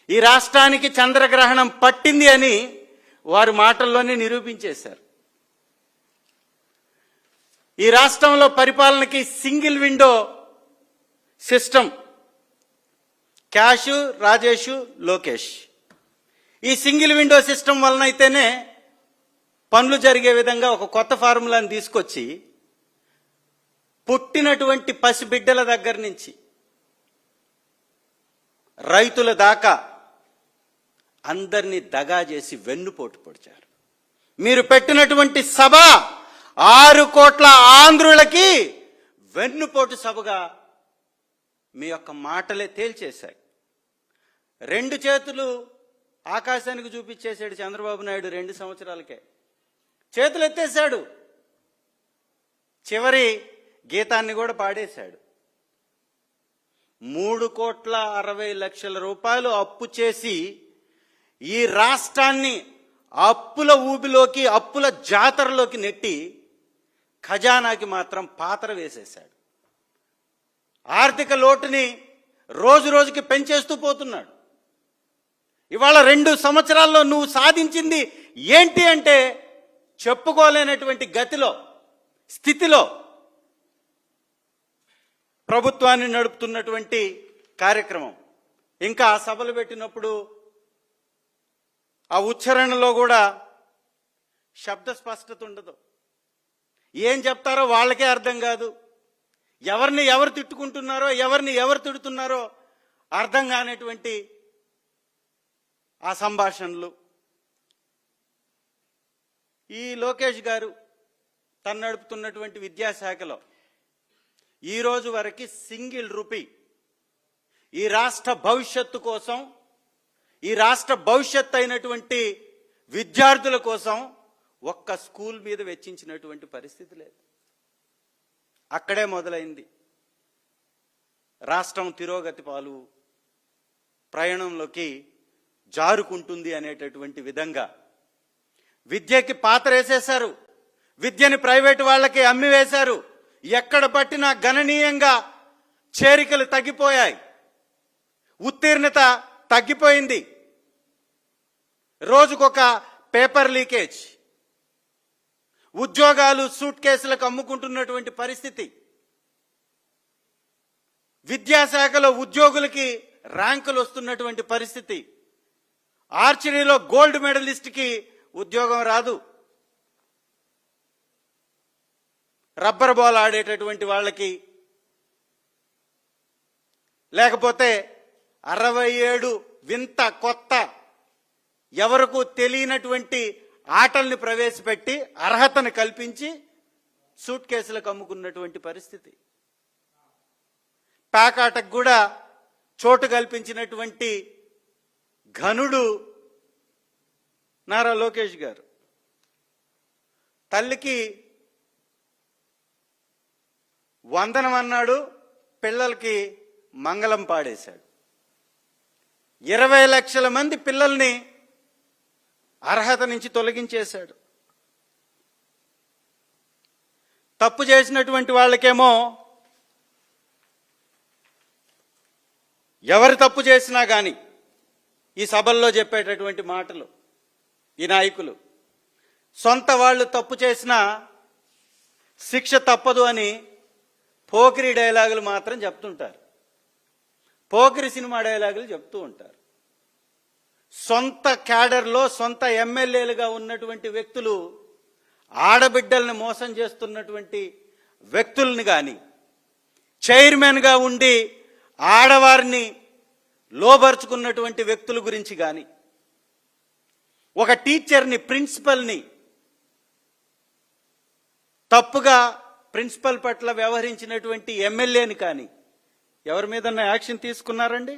ఈ రాష్ట్రానికి చంద్రగ్రహణం పట్టింది అని వారి మాటల్లోనే నిరూపించేశారు. ఈ రాష్ట్రంలో పరిపాలనకి single window system, cash, Rajesh, Lokesh. ఈ సింగిల్ విండో సిస్టమ్ వలన అయితేనే పనులు జరిగే విధంగా ఒక కొత్త ఫార్ములాని తీసుకొచ్చి పుట్టినటువంటి పసిబిడ్డల దగ్గర నుంచి రైతుల దాకా అందరినీ దగా చేసి వెన్నుపోటు పొడిచారు. మీరు పెట్టినటువంటి సభ 6 కోట్ల ఆంధ్రులకి వెన్నుపోటు సభగా మీ యొక్క మాటలే తేల్చేశాయి. 2 చేతులు ఆకాశానికి చూపించేశాడు చంద్రబాబు నాయుడు 2 సంవత్సరాలకే. చేతులు ఎత్తేశాడు, చివరి గీతాన్ని కూడా పాడేశాడు. 3,60,00,000 రూపాయలు అప్పు చేసి ఈ రాష్ట్రాన్ని అప్పుల ఊబిలోకి, అప్పుల జాతరలోకి నెట్టి ఖజానాకి మాత్రం పాత్ర వేసేశాడు. ఆర్థిక లోటుని రోజు రోజుకి పెంచేస్తూ పోతున్నాడు. ఇవాళ 2 సంవత్సరాల్లో నువ్వు సాధించింది ఏంటి అంటే చెప్పుకోలేనటువంటి గతిలో, స్థితిలో ప్రభుత్వాన్ని నడుపుతున్నటువంటి కార్యక్రమం. ఇంకా ఆ సభలు పెట్టినప్పుడు ఆ ఉచ్చారణలో కూడా శబ్ద స్పష్టత ఉండదు. ఏం చెప్తారో వాళ్ళకే అర్థం కాదు. ఎవరిని ఎవరు తిట్టుకుంటున్నారో, ఎవరిని ఎవరు తిడుతున్నారో అర్థం కానటువంటి ఆ సంభాషణలు. ఈ లోకేష్ గారు తను నడుపుతున్నటువంటి విద్యాశాఖలో ఈ రోజు వరకు సింగిల్ రూపీ ఈ రాష్ట్ర భవిష్యత్తు కోసం, ఈ రాష్ట్ర భవిష్యత్తు అయినటువంటి విద్యార్థుల కోసం ఒక్క స్కూల్ మీద వెచ్చించినటువంటి పరిస్థితి లేదు. అక్కడే మొదలైంది రాష్ట్రం తిరోగతి పాలు ప్రయాణంలోకి జారుకుంటుంది అనేటటువంటి విధంగా విద్యకి పాత్ర వేసేశారు. విద్యని ప్రైవేటు వాళ్ళకి అమ్మివేశారు. ఎక్కడ పట్టినా గణనీయంగా చేరికలు తగ్గిపోయాయి, ఉత్తీర్ణత తగ్గిపోయింది. రోజుకొక పేపర్ లీకేజ్, ఉద్యోగాలు సూట్ కేసులకు అమ్ముకుంటున్నటువంటి పరిస్థితి. విద్యాశాఖలో ఉద్యోగులకి ర్యాంకులు వస్తున్నటువంటి పరిస్థితి. ఆర్చరీలో గోల్డ్ మెడలిస్ట్కి ఉద్యోగం రాదు. రబ్బర్ బాల్ ఆడేటటువంటి వాళ్ళకి, లేకపోతే 67 వింత కొత్త ఎవరకు తెలియనటువంటి ఆటల్ని ప్రవేశపెట్టి అర్హతను కల్పించి సూట్ కేసులకు అమ్ముకున్నటువంటి పరిస్థితి. ప్యాకాటకు కూడా చోటు కల్పించినటువంటి ఘనుడు నారా లోకేష్ గారు. తల్లికి వందనం అన్నాడు, పిల్లలకి మంగళం పాడేశాడు. 20 లక్షల మంది పిల్లల్ని అర్హత నుంచి తొలగించేశాడు. తప్పు చేసినటువంటి వాళ్ళకేమో ఎవరు తప్పు చేసినా కానీ ఈ సభల్లో చెప్పేటటువంటి మాటలు ఈ నాయకులు, సొంత వాళ్ళు తప్పు చేసినా శిక్ష తప్పదు అని పోకిరి డైలాగులు మాత్రం చెప్తుంటారు. పోకిరి సినిమా డైలాగులు చెప్తూ ఉంటారు. సొంత క్యాడర్లో సొంత ఎమ్మెల్యేలుగా ఉన్నటువంటి వ్యక్తులు ఆడబిడ్డల్ని మోసం చేస్తున్నటువంటి వ్యక్తుల్ని కానీ, చైర్మన్గా ఉండి ఆడవారిని లోబరుచుకున్నటువంటి వ్యక్తుల గురించి కానీ, ఒక టీచర్ని, ప్రిన్సిపల్ని తప్పుగా ప్రిన్సిపల్ పట్ల వ్యవహరించినటువంటి ఎమ్మెల్యేని కానీ ఎవరి మీద యాక్షన్ తీసుకున్నారండి?